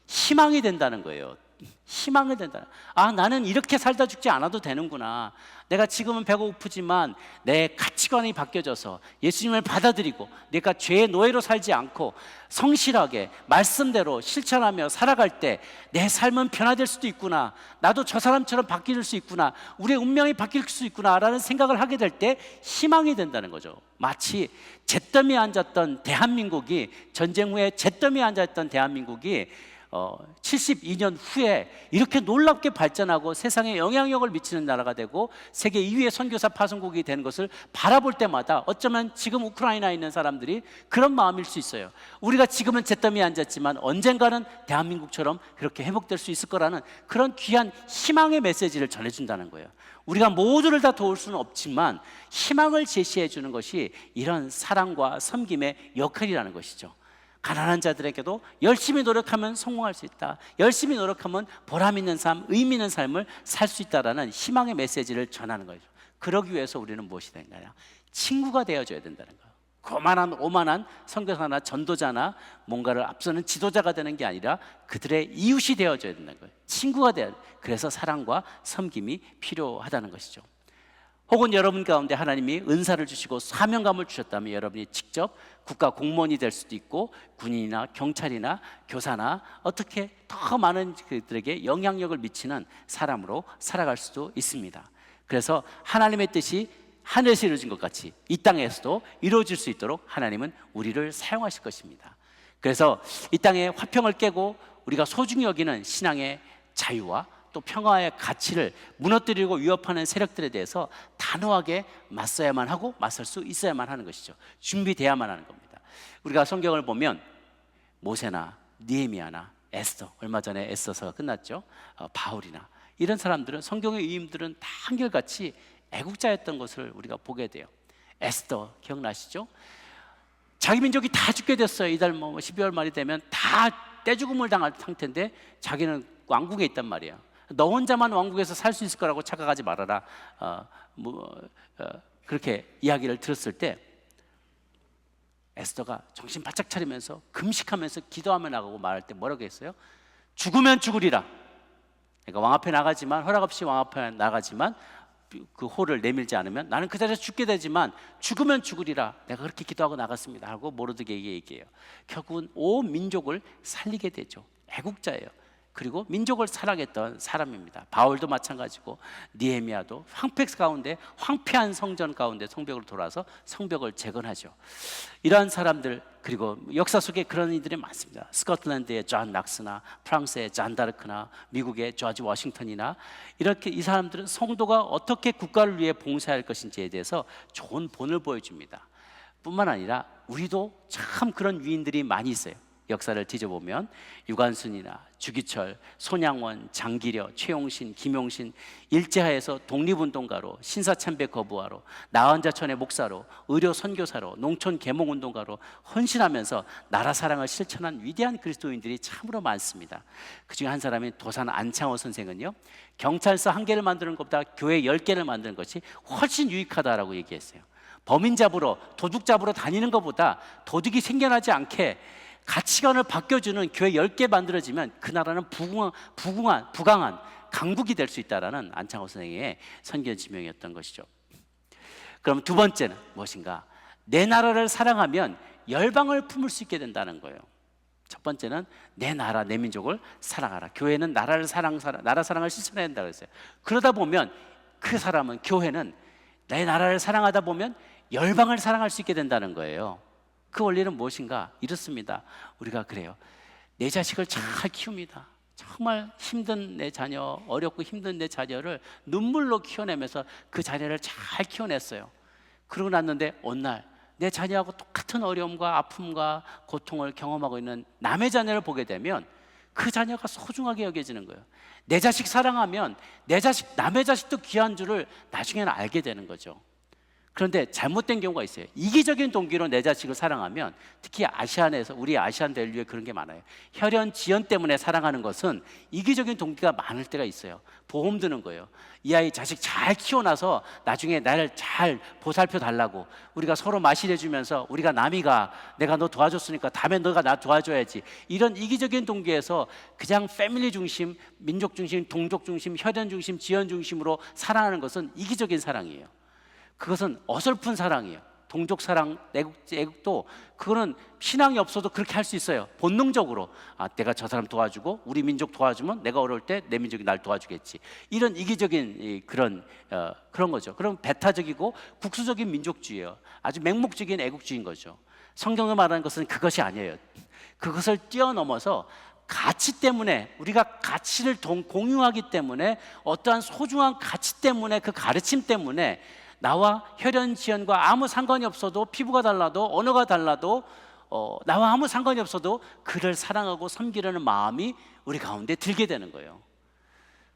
S1: 희망이 된다는 거예요. 희망을 된다. 아, 나는 이렇게 살다 죽지 않아도 되는구나. 내가 지금은 배고프지만 내 가치관이 바뀌어져서 예수님을 받아들이고 내가 죄의 노예로 살지 않고 성실하게 말씀대로 실천하며 살아갈 때 내 삶은 변화될 수도 있구나. 나도 저 사람처럼 바뀔 수 있구나. 우리의 운명이 바뀔 수 있구나 라는 생각을 하게 될 때 희망이 된다는 거죠. 마치 잿더미에 앉았던 대한민국이, 전쟁 후에 잿더미에 앉았던 대한민국이 72년 후에 이렇게 놀랍게 발전하고 세상에 영향력을 미치는 나라가 되고 세계 2위의 선교사 파송국이 되는 것을 바라볼 때마다 어쩌면 지금 우크라이나에 있는 사람들이 그런 마음일 수 있어요. 우리가 지금은 잿더미에 앉았지만 언젠가는 대한민국처럼 그렇게 회복될 수 있을 거라는 그런 귀한 희망의 메시지를 전해준다는 거예요. 우리가 모두를 다 도울 수는 없지만 희망을 제시해 주는 것이 이런 사랑과 섬김의 역할이라는 것이죠. 가난한 자들에게도 열심히 노력하면 성공할 수 있다, 열심히 노력하면 보람 있는 삶, 의미 있는 삶을 살 수 있다라는 희망의 메시지를 전하는 거죠. 그러기 위해서 우리는 무엇이 된가요? 친구가 되어줘야 된다는 거예요. 오만한 선교사나 전도자나 뭔가를 앞서는 지도자가 되는 게 아니라 그들의 이웃이 되어줘야 된다는 거예요. 친구가 되어야 돼요. 그래서 사랑과 섬김이 필요하다는 것이죠. 혹은 여러분 가운데 하나님이 은사를 주시고 사명감을 주셨다면 여러분이 직접 국가 공무원이 될 수도 있고 군인이나 경찰이나 교사나 어떻게 더 많은 그들에게 영향력을 미치는 사람으로 살아갈 수도 있습니다. 그래서 하나님의 뜻이 하늘에서 이루어진 것 같이 이 땅에서도 이루어질 수 있도록 하나님은 우리를 사용하실 것입니다. 그래서 이 땅의 화평을 깨고 우리가 소중히 여기는 신앙의 자유와 또 평화의 가치를 무너뜨리고 위협하는 세력들에 대해서 단호하게 맞서야만 하고 맞설 수 있어야만 하는 것이죠. 준비돼야만 하는 겁니다. 우리가 성경을 보면 모세나 느헤미야나 에스더, 얼마 전에 에스더서가 끝났죠. 바울이나 이런 사람들은, 성경의 위인들은 다 한결같이 애국자였던 것을 우리가 보게 돼요. 에스더 기억나시죠? 자기 민족이 다 죽게 됐어요. 이달 12월 말이 되면 다 떼죽음을 당할 상태인데 자기는 왕국에 있단 말이에요. 너 혼자만 왕국에서 살 수 있을 거라고 착각하지 말아라. 그렇게 이야기를 들었을 때 에스더가 정신 바짝 차리면서 금식하면서 기도하며 나가고 말할 때 뭐라고 했어요? 죽으면 죽으리라. 그러니까 왕 앞에 나가지만, 허락 없이 왕 앞에 나가지만 그 호를 내밀지 않으면 나는 그 자리에서 죽게 되지만 죽으면 죽으리라 내가 그렇게 기도하고 나갔습니다 하고 모르드게에게 얘기해요. 결국은 온 민족을 살리게 되죠. 애국자예요. 그리고 민족을 사랑했던 사람입니다. 바울도 마찬가지고 느헤미야도 황폐 가운데 황폐한 성전 가운데 성벽으로 돌아서 성벽을 재건하죠. 이러한 사람들, 그리고 역사 속에 그런 이들이 많습니다. 스코틀랜드의 존 낙스나 프랑스의 잔 다르크나 미국의 조지 워싱턴이나 이렇게 이 사람들은 성도가 어떻게 국가를 위해 봉사할 것인지에 대해서 좋은 본을 보여줍니다. 뿐만 아니라 우리도 참 그런 위인들이 많이 있어요. 역사를 뒤져보면 유관순이나 주기철, 손양원, 장기려, 최용신, 김용신, 일제하에서 독립운동가로, 신사참배 거부하로, 나원자천의 목사로, 의료 선교사로, 농촌 계몽운동가로 헌신하면서 나라 사랑을 실천한 위대한 그리스도인들이 참으로 많습니다. 그중에 한 사람인 도산 안창호 선생은요, 경찰서 1개를 만드는 것보다 교회 10개를 만드는 것이 훨씬 유익하다라고 얘기했어요. 범인 잡으러, 도둑 잡으러 다니는 것보다 도둑이 생겨나지 않게 가치관을 바뀌어주는 교회 10개 만들어지면 그 나라는 부강한 강국이 될 수 있다라는 안창호 선생의 선견 지명이었던 것이죠. 그럼 두 번째는 무엇인가? 내 나라를 사랑하면 열방을 품을 수 있게 된다는 거예요. 첫 번째는 내 나라, 내 민족을 사랑하라. 교회는 나라 사랑을 실천해야 된다고 했어요. 그러다 보면 그 사람은, 교회는 내 나라를 사랑하다 보면 열방을 사랑할 수 있게 된다는 거예요. 그 원리는 무엇인가? 이렇습니다. 우리가 그래요. 내 자식을 잘 키웁니다. 정말 힘든 내 자녀, 어렵고 힘든 내 자녀를 눈물로 키워내면서 그 자녀를 잘 키워냈어요. 그러고 났는데 어느 날 내 자녀하고 똑같은 어려움과 아픔과 고통을 경험하고 있는 남의 자녀를 보게 되면 그 자녀가 소중하게 여겨지는 거예요. 내 자식 사랑하면 남의 자식도 귀한 줄을 나중에는 알게 되는 거죠. 그런데 잘못된 경우가 있어요. 이기적인 동기로 내 자식을 사랑하면, 특히 아시안에서, 우리 아시안 밸류에 그런 게 많아요. 혈연, 지연 때문에 사랑하는 것은 이기적인 동기가 많을 때가 있어요. 보험 드는 거예요. 이 아이 자식 잘 키워놔서 나중에 나를 잘 보살펴 달라고, 우리가 서로 마실해주면서 우리가 남이가 내가 너 도와줬으니까 다음에 너가 나 도와줘야지, 이런 이기적인 동기에서 그냥 패밀리 중심, 민족 중심, 동족 중심, 혈연 중심, 지연 중심으로 사랑하는 것은 이기적인 사랑이에요. 그것은 어설픈 사랑이에요. 동족 사랑, 애국도 그거는 신앙이 없어도 그렇게 할 수 있어요. 본능적으로 내가 저 사람 도와주고 우리 민족 도와주면 내가 어려울 때 내 민족이 날 도와주겠지. 이런 이기적인 그런 거죠. 그럼 배타적이고 국수적인 민족주의예요. 아주 맹목적인 애국주의인 거죠. 성경을 말하는 것은 그것이 아니에요. 그것을 뛰어넘어서 가치 때문에, 우리가 가치를 공유하기 때문에, 어떠한 소중한 가치 때문에, 그 가르침 때문에 나와 혈연 지연과 아무 상관이 없어도, 피부가 달라도 언어가 달라도 나와 아무 상관이 없어도 그를 사랑하고 섬기려는 마음이 우리 가운데 들게 되는 거예요.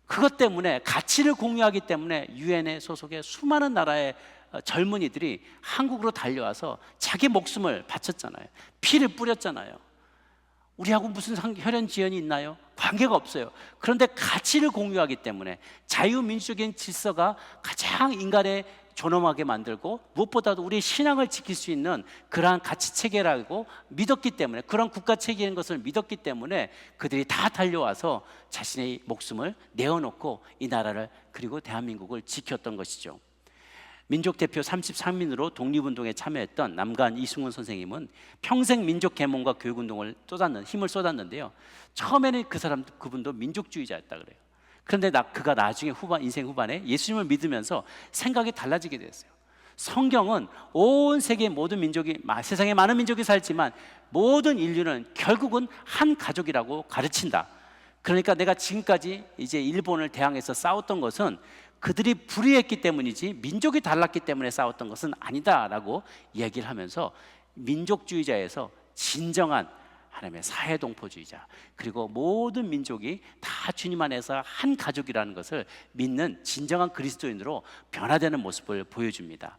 S1: 그것 때문에, 가치를 공유하기 때문에 유엔의 소속의 수많은 나라의 젊은이들이 한국으로 달려와서 자기 목숨을 바쳤잖아요. 피를 뿌렸잖아요. 우리하고 무슨 혈연 지연이 있나요? 관계가 없어요. 그런데 가치를 공유하기 때문에, 자유민주적인 질서가 가장 인간의 존엄하게 만들고 무엇보다도 우리의 신앙을 지킬 수 있는 그러한 가치 체계라고 믿었기 때문에, 그런 국가 체계인 것을 믿었기 때문에 그들이 다 달려와서 자신의 목숨을 내어놓고 이 나라를, 그리고 대한민국을 지켰던 것이죠. 민족 대표 33인으로 독립운동에 참여했던 남간 이승훈 선생님은 평생 민족 계몽과 교육운동을 힘을 쏟았는데요. 처음에는 그분도 민족주의자였다 그래요. 그런데 그가 나중에 인생 후반에 예수님을 믿으면서 생각이 달라지게 됐어요. 성경은 온 세계의 모든 민족이, 세상에 많은 민족이 살지만 모든 인류는 결국은 한 가족이라고 가르친다. 그러니까 내가 지금까지 이제 일본을 대항해서 싸웠던 것은 그들이 불의했기 때문이지 민족이 달랐기 때문에 싸웠던 것은 아니다라고 이야기를 하면서, 민족주의자에서 진정한 하나님의 사회동포주의자, 그리고 모든 민족이 다 주님 안에서 한 가족이라는 것을 믿는 진정한 그리스도인으로 변화되는 모습을 보여줍니다.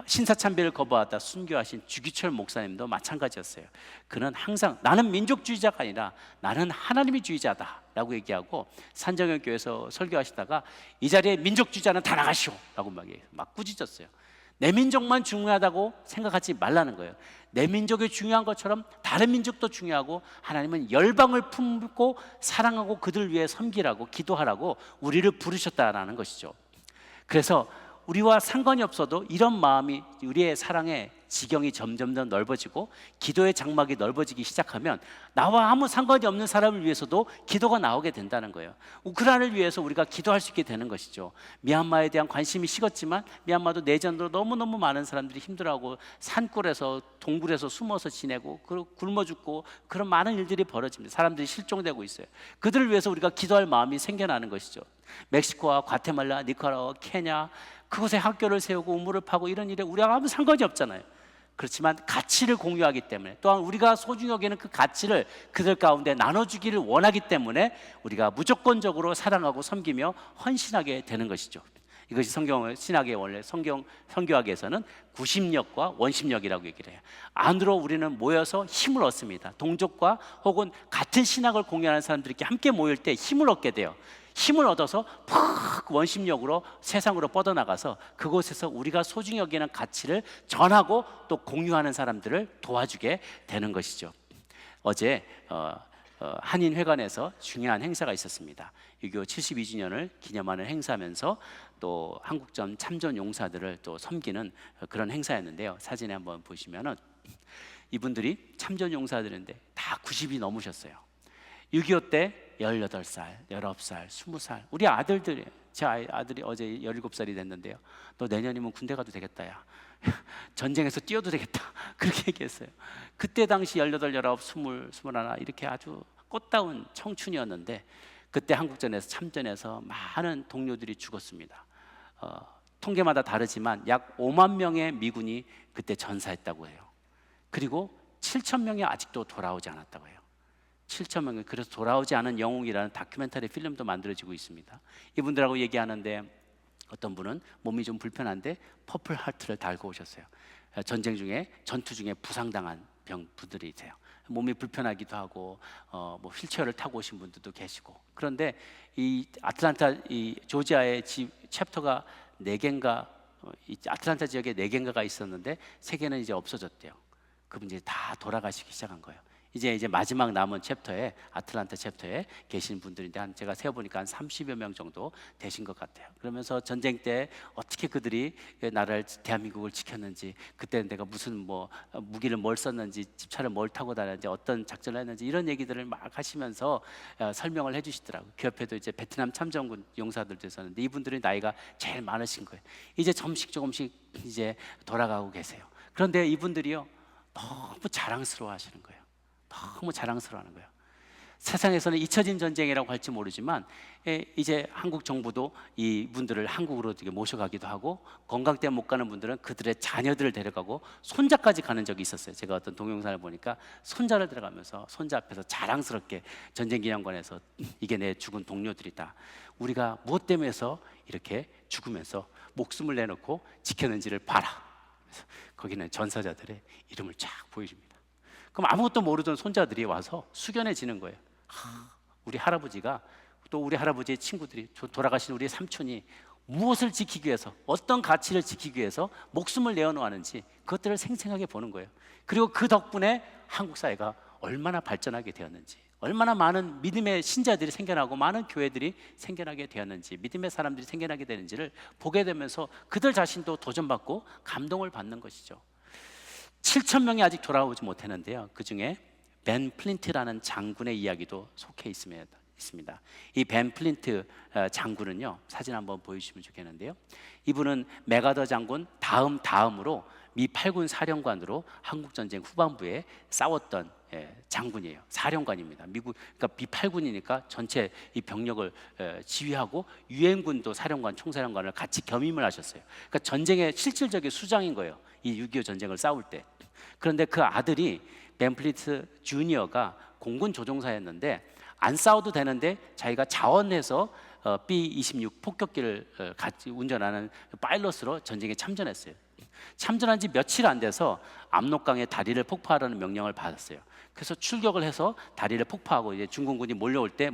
S1: 신사참배를 거부하다 순교하신 주기철 목사님도 마찬가지였어요. 그는 항상 나는 민족주의자가 아니라 나는 하나님의 주의자다 라고 얘기하고, 산정형교회에서 설교하시다가 이 자리에 민족주의자는 다 나가시오 라고 막 꾸짖었어요. 내 민족만 중요하다고 생각하지 말라는 거예요. 내 민족이 중요한 것처럼 다른 민족도 중요하고, 하나님은 열방을 품고 사랑하고 그들 위해 섬기라고, 기도하라고 우리를 부르셨다라는 것이죠. 그래서 우리와 상관이 없어도 이런 마음이, 우리의 사랑의 지경이 점점 더 넓어지고 기도의 장막이 넓어지기 시작하면 나와 아무 상관이 없는 사람을 위해서도 기도가 나오게 된다는 거예요. 우크라이나를 위해서 우리가 기도할 수 있게 되는 것이죠. 미얀마에 대한 관심이 식었지만 미얀마도 내전으로 너무너무 많은 사람들이 힘들어하고 산골에서 동굴에서 숨어서 지내고 굶어 죽고 그런 많은 일들이 벌어집니다. 사람들이 실종되고 있어요. 그들을 위해서 우리가 기도할 마음이 생겨나는 것이죠. 멕시코와 과테말라, 니카라과, 케냐, 그곳에 학교를 세우고 우물을 파고 이런 일에 우리가 아무 상관이 없잖아요. 그렇지만 가치를 공유하기 때문에, 또한 우리가 소중히 여기는 그 가치를 그들 가운데 나눠주기를 원하기 때문에 우리가 무조건적으로 사랑하고 섬기며 헌신하게 되는 것이죠. 이것이 성경 신학의 원래 성교학에서는 구심력과 원심력이라고 얘기를 해요. 안으로 우리는 모여서 힘을 얻습니다. 동족과 혹은 같은 신학을 공유하는 사람들이 함께 모일 때 힘을 얻게 돼요. 힘을 얻어서 팍 원심력으로 세상으로 뻗어나가서 그곳에서 우리가 소중히 여기는 가치를 전하고 또 공유하는 사람들을 도와주게 되는 것이죠. 어제 한인회관에서 중요한 행사가 있었습니다. 6.25 72주년을 기념하는 행사면서 또 한국전 참전 용사들을 또 섬기는 그런 행사였는데요. 사진에 한번 보시면은 이분들이 참전 용사들인데 다 90이 넘으셨어요. 6.25 때 18살, 19살, 20살 우리 아들들이, 제 아들이 어제 17살이 됐는데요. 너 내년이면 군대 가도 되겠다 야. 전쟁에서 뛰어도 되겠다. 그렇게 얘기했어요. 그때 당시 18, 19, 20, 21 이렇게 아주 꽃다운 청춘이었는데 그때 한국전에서 참전해서 많은 동료들이 죽었습니다. 통계마다 다르지만 약 5만 명의 미군이 그때 전사했다고 해요. 그리고 7천 명이 아직도 돌아오지 않았다고 해요. 7천 명이. 그래서 돌아오지 않은 영웅이라는 다큐멘터리 필름도 만들어지고 있습니다. 이분들하고 얘기하는데 어떤 분은 몸이 좀 불편한데 퍼플 하트를 달고 오셨어요. 전쟁 중에, 전투 중에 부상당한 분들이세요. 몸이 불편하기도 하고 뭐 휠체어를 타고 오신 분들도 계시고. 그런데 이 아틀란타, 이 조지아의 챕터가 4개인가, 이 아틀란타 지역에 4개인가가 있었는데 3개는 이제 없어졌대요. 그분들이 다 돌아가시기 시작한 거예요. 이제 마지막 남은 챕터에, 아틀란타 챕터에 계신 분들인데 제가 세어보니까 한 30여 명 정도 되신 것 같아요. 그러면서 전쟁 때 어떻게 그들이 나라를, 대한민국을 지켰는지, 그때 내가 무슨 무기를 뭘 썼는지, 집차를 뭘 타고 다녔는지, 어떤 작전을 했는지 이런 얘기들을 막 하시면서 설명을 해주시더라고요. 그 옆에도 이제 베트남 참전군 용사들도 있었는데 이분들이 나이가 제일 많으신 거예요. 이제 조금씩 이제 돌아가고 계세요. 그런데 이분들이요 너무 자랑스러워 하시는 거예요. 너무 자랑스러워하는 거예요. 세상에서는 잊혀진 전쟁이라고 할지 모르지만 이제 한국 정부도 이분들을 한국으로 모셔가기도 하고, 건강 때문에 못 가는 분들은 그들의 자녀들을 데려가고 손자까지 가는 적이 있었어요. 제가 어떤 동영상을 보니까 손자를 데려가면서 손자 앞에서 자랑스럽게 전쟁기념관에서 이게 내 죽은 동료들이다. 우리가 무엇 때문에 해서 이렇게 죽으면서 목숨을 내놓고 지켰는지를 봐라. 그래서 거기는 전사자들의 이름을 쫙 보여줍니다. 그럼 아무것도 모르던 손자들이 와서 숙연해지는 거예요. 우리 할아버지가, 또 우리 할아버지의 친구들이, 돌아가신 우리 삼촌이 무엇을 지키기 위해서, 어떤 가치를 지키기 위해서 목숨을 내어놓았는지 그것들을 생생하게 보는 거예요. 그리고 그 덕분에 한국 사회가 얼마나 발전하게 되었는지, 얼마나 많은 믿음의 신자들이 생겨나고 많은 교회들이 생겨나게 되었는지, 믿음의 사람들이 생겨나게 되는지를 보게 되면서 그들 자신도 도전받고 감동을 받는 것이죠. 7천 명이 아직 돌아오지 못했는데요. 그 중에 벤 플린트라는 장군의 이야기도 속해 있습니다. 이 벤 플린트 장군은요, 사진 한번 보여주시면 좋겠는데요. 이분은 맥아더 장군 다음으로 미 8군 사령관으로 한국 전쟁 후반부에 싸웠던 장군이에요. 사령관입니다. 미국, 그러니까 미 8군이니까 전체 이 병력을 지휘하고 유엔군도 사령관, 총사령관을 같이 겸임을 하셨어요. 그러니까 전쟁의 실질적인 수장인 거예요. 이 6.25 전쟁을 싸울 때. 그런데 그 아들이 벤 플린트 주니어가 공군 조종사였는데 안 싸워도 되는데 자기가 자원해서 B-26 폭격기를 같이 운전하는 파일럿으로 전쟁에 참전했어요. 참전한 지 며칠 안 돼서 압록강에 다리를 폭파하라는 명령을 받았어요. 그래서 출격을 해서 다리를 폭파하고 이제 중공군이 몰려올 때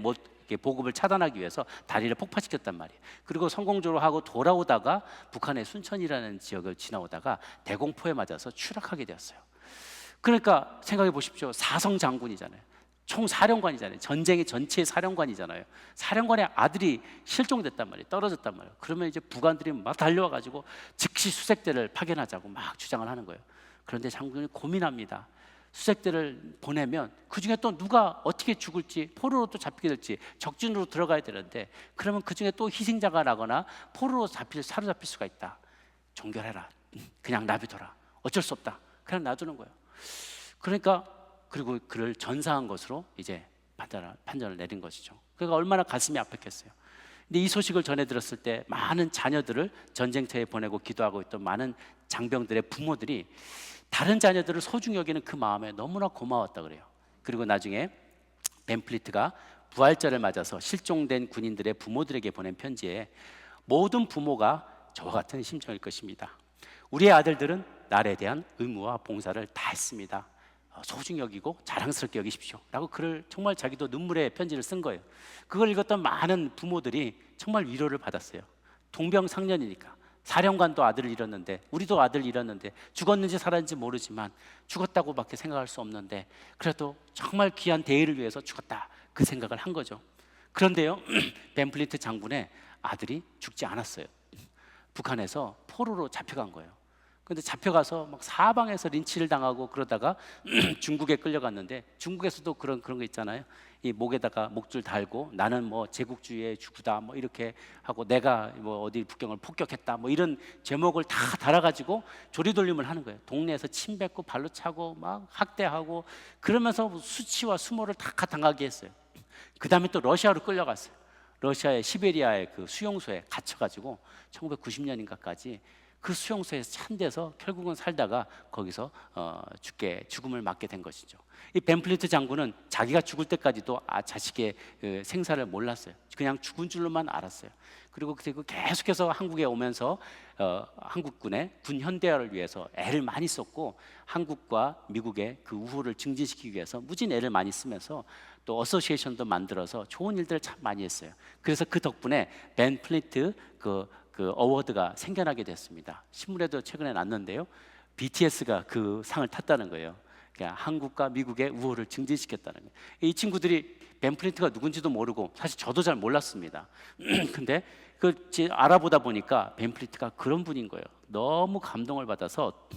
S1: 보급을 차단하기 위해서 다리를 폭파시켰단 말이에요. 그리고 성공적으로 하고 돌아오다가 북한의 순천이라는 지역을 지나오다가 대공포에 맞아서 추락하게 되었어요. 그러니까 생각해 보십시오. 사성 장군이잖아요. 총사령관이잖아요. 전쟁의 전체 사령관이잖아요. 사령관의 아들이 실종됐단 말이에요. 떨어졌단 말이에요. 그러면 이제 부관들이 막 달려와 가지고 즉시 수색대를 파견하자고 막 주장을 하는 거예요. 그런데 장군이 고민합니다. 수색대를 보내면 그 중에 또 누가 어떻게 죽을지, 포로로 또 잡히게 될지, 적진으로 들어가야 되는데, 그러면 그 중에 또 희생자가 나거나 포로로 사로잡힐 수가 있다. 종결해라. 그냥 놔둬라. 어쩔 수 없다. 그냥 놔두는 거예요. 그러니까 그리고 그를 전사한 것으로 이제 판단을 내린 것이죠. 그러니까 얼마나 가슴이 아팠겠어요. 근데 이 소식을 전해 들었을 때 많은 자녀들을 전쟁터에 보내고 기도하고 있던 많은 장병들의 부모들이 다른 자녀들을 소중히 여기는 그 마음에 너무나 고마웠다 그래요. 그리고 나중에 벤플리트가 부활절을 맞아서 실종된 군인들의 부모들에게 보낸 편지에 모든 부모가 저와 같은 심정일 것입니다. 우리의 아들들은 나라에 대한 의무와 봉사를 다 했습니다. 소중히 여기고 자랑스럽게 여기십시오 라고 글을, 정말 자기도 눈물의 편지를 쓴 거예요. 그걸 읽었던 많은 부모들이 정말 위로를 받았어요. 동병상련이니까. 사령관도 아들을 잃었는데, 우리도 아들 잃었는데, 죽었는지 살았는지 모르지만 죽었다고밖에 생각할 수 없는데 그래도 정말 귀한 대의를 위해서 죽었다, 그 생각을 한 거죠. 그런데요, 벤플리트 장군의 아들이 죽지 않았어요. 북한에서 포로로 잡혀간 거예요. 근데 잡혀가서 막 사방에서 린치를 당하고 그러다가 중국에 끌려갔는데, 중국에서도 그런 거 있잖아요. 이 목에다가 목줄 달고 나는 뭐 제국주의의 주구다 뭐 이렇게 하고, 내가 뭐 어디 북경을 폭격했다 뭐 이런 제목을 다 달아가지고 조리돌림을 하는 거예요. 동네에서 침 뱉고 발로 차고 막 학대하고 그러면서 수치와 수모를 다 당하게 했어요. 그 다음에 또 러시아로 끌려갔어요. 러시아의 시베리아의 그 수용소에 갇혀가지고 1990년인가까지 그 수용소에서 찬데서 결국은 살다가 거기서 죽음을 맞게 된 것이죠. 이 벤플리트 장군은 자기가 죽을 때까지도 자식의 그 생사를 몰랐어요. 그냥 죽은 줄로만 알았어요. 그리고 계속해서 한국에 오면서 한국군의 군 현대화를 위해서 애를 많이 썼고, 한국과 미국의 그 우호를 증진시키기 위해서 무진 애를 많이 쓰면서 또 어소시에이션도 만들어서 좋은 일들을 참 많이 했어요. 그래서 그 덕분에 벤플리트 그 어워드가 생겨나게 됐습니다. 신문에도 최근에 났는데요, BTS가 그 상을 탔다는 거예요. 그러니까 한국과 미국의 우호를 증진시켰다는 거예요. 이 친구들이 벤플리트가 누군지도 모르고, 사실 저도 잘 몰랐습니다. 근데 알아보다 보니까 벤플리트가 그런 분인 거예요. 너무 감동을 받아서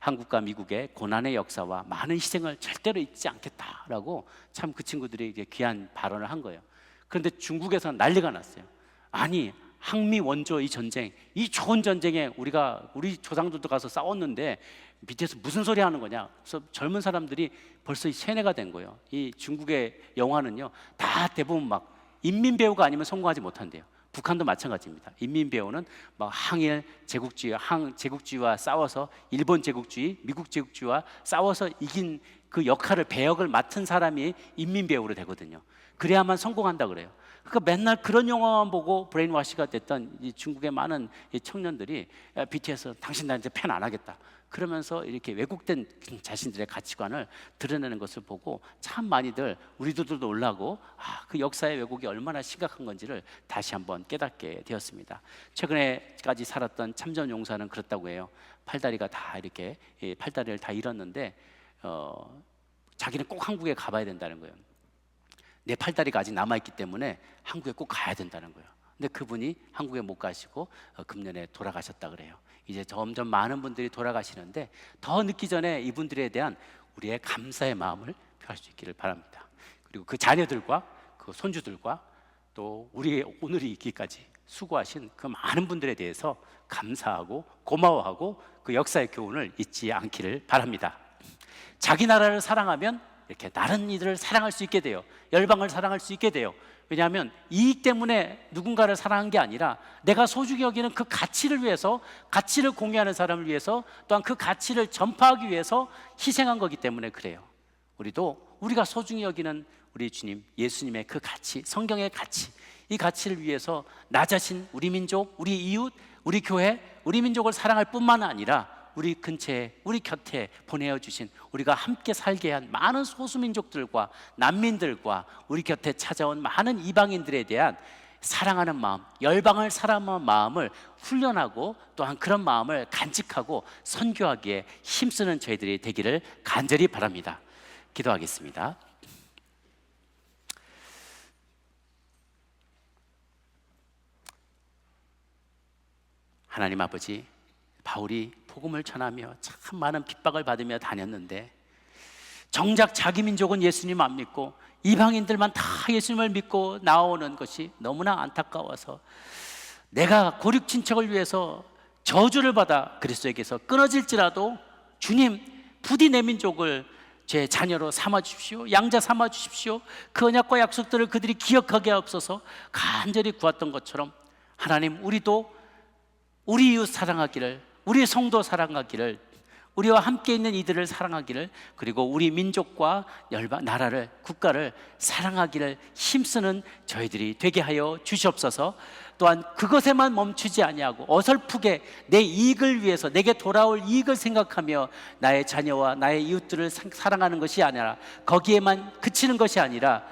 S1: 한국과 미국의 고난의 역사와 많은 희생을 절대로 잊지 않겠다라고 참 그 친구들이 이제 귀한 발언을 한 거예요. 그런데 중국에서는 난리가 났어요. 아니, 항미 원조 이 전쟁, 이 좋은 전쟁에 우리 조상들도 가서 싸웠는데 BTS 무슨 소리 하는 거냐. 그래서 젊은 사람들이 벌써 세뇌가 된 거예요. 이 중국의 영화는요, 다 대부분 막 인민 배우가 아니면 성공하지 못한대요. 북한도 마찬가지입니다. 인민 배우는 막 항일 제국주의와 싸워서, 일본 제국주의, 미국 제국주의와 싸워서 이긴 그 역할을, 배역을 맡은 사람이 인민 배우로 되거든요. 그래야만 성공한다 그래요. 그러니까 맨날 그런 영화만 보고 브레인워시가 됐던 이 중국의 많은 이 청년들이 BTS 당신 나한테 팬 안 하겠다 그러면서 이렇게 왜곡된 자신들의 가치관을 드러내는 것을 보고 참 많이들, 우리들도 놀라고 그 역사의 왜곡이 얼마나 심각한 건지를 다시 한번 깨닫게 되었습니다. 최근에까지 살았던 참전용사는 그렇다고 해요. 팔다리가 다 이렇게 팔다리를 다 잃었는데 자기는 꼭 한국에 가봐야 된다는 거예요. 내 팔다리가 아직 남아있기 때문에 한국에 꼭 가야 된다는 거예요. 근데 그분이 한국에 못 가시고 금년에 돌아가셨다 그래요. 이제 점점 많은 분들이 돌아가시는데 더 늦기 전에 이분들에 대한 우리의 감사의 마음을 표할 수 있기를 바랍니다. 그리고 그 자녀들과 그 손주들과 또 우리의 오늘이 있기까지 수고하신 그 많은 분들에 대해서 감사하고 고마워하고 그 역사의 교훈을 잊지 않기를 바랍니다. 자기 나라를 사랑하면 이렇게 다른 이들을 사랑할 수 있게 돼요. 열방을 사랑할 수 있게 돼요. 왜냐하면 이익 때문에 누군가를 사랑한 게 아니라 내가 소중히 여기는 그 가치를 위해서, 가치를 공유하는 사람을 위해서, 또한 그 가치를 전파하기 위해서 희생한 거기 때문에 그래요. 우리도 우리가 소중히 여기는 우리 주님 예수님의 그 가치, 성경의 가치, 이 가치를 위해서 나 자신, 우리 민족, 우리 이웃, 우리 교회, 우리 민족을 사랑할 뿐만 아니라 우리 근처에, 우리 곁에 보내어 주신, 우리가 함께 살게 한 많은 소수민족들과 난민들과 우리 곁에 찾아온 많은 이방인들에 대한 사랑하는 마음, 열방을 사랑하는 마음을 훈련하고 또한 그런 마음을 간직하고 선교하기에 힘쓰는 저희들이 되기를 간절히 바랍니다. 기도하겠습니다. 하나님 아버지, 바울이 복음을 전하며 참 많은 핍박을 받으며 다녔는데 정작 자기 민족은 예수님 안 믿고 이방인들만 다 예수님을 믿고 나오는 것이 너무나 안타까워서 내가 고륙친척을 위해서 저주를 받아 그리스도에게서 끊어질지라도 주님 부디 내 민족을 제 자녀로 삼아주십시오, 양자 삼아주십시오, 그 언약과 약속들을 그들이 기억하게 하옵소서 간절히 구했던 것처럼 하나님, 우리도 우리 이웃 사랑하기를, 우리 성도 사랑하기를, 우리와 함께 있는 이들을 사랑하기를, 그리고 우리 민족과 나라를, 국가를 사랑하기를 힘쓰는 저희들이 되게 하여 주시옵소서. 또한 그것에만 멈추지 아니하고 어설프게 내 이익을 위해서, 내게 돌아올 이익을 생각하며 나의 자녀와 나의 이웃들을 사랑하는 것이 아니라, 거기에만 그치는 것이 아니라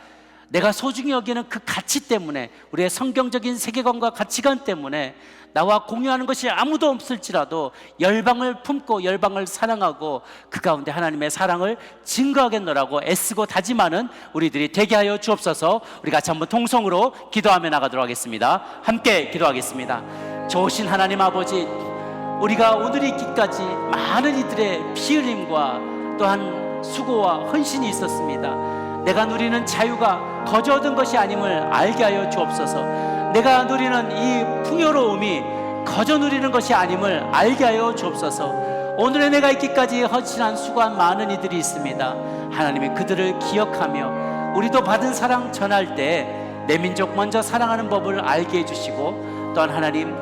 S1: 내가 소중히 여기는 그 가치 때문에, 우리의 성경적인 세계관과 가치관 때문에 나와 공유하는 것이 아무도 없을지라도 열방을 품고 열방을 사랑하고 그 가운데 하나님의 사랑을 증거하겠노라고 애쓰고 다짐하는 우리들이 되게 하여 주옵소서. 우리 같이 한번 통성으로 기도하며 나가도록 하겠습니다. 함께 기도하겠습니다. 좋으신 하나님 아버지, 우리가 오늘 있기까지 많은 이들의 피 흘림과 또한 수고와 헌신이 있었습니다. 내가 누리는 자유가 거저 얻은 것이 아님을 알게 하여 주옵소서. 내가 누리는 이 풍요로움이 거저 누리는 것이 아님을 알게 하여 주옵소서. 오늘의 내가 있기까지 헌신한 수고한 많은 이들이 있습니다. 하나님이 그들을 기억하며 우리도 받은 사랑 전할 때 내 민족 먼저 사랑하는 법을 알게 해주시고, 또한 하나님,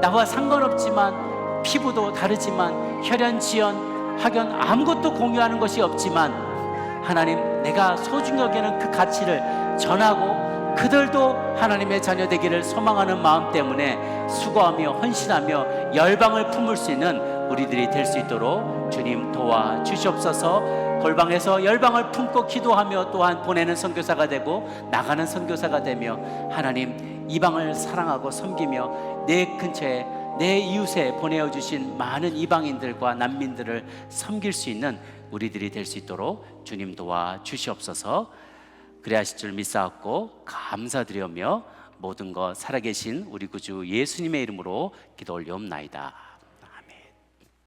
S1: 나와 상관없지만, 피부도 다르지만, 혈연, 지연, 학연 아무것도 공유하는 것이 없지만 하나님, 내가 소중히 여기는 그 가치를 전하고 그들도 하나님의 자녀 되기를 소망하는 마음 때문에 수고하며 헌신하며 열방을 품을 수 있는 우리들이 될 수 있도록 주님 도와주시옵소서. 골방에서 열방을 품고 기도하며 또한 보내는 선교사가 되고 나가는 선교사가 되며 하나님, 이방을 사랑하고 섬기며 내 근처에, 내 이웃에 보내어주신 많은 이방인들과 난민들을 섬길 수 있는 우리들이 될 수 있도록 주님 도와주시옵소서. 그래 하실 줄 믿사옵고 감사드리며 모든 것 살아계신 우리 구주 예수님의 이름으로 기도 올리옵나이다.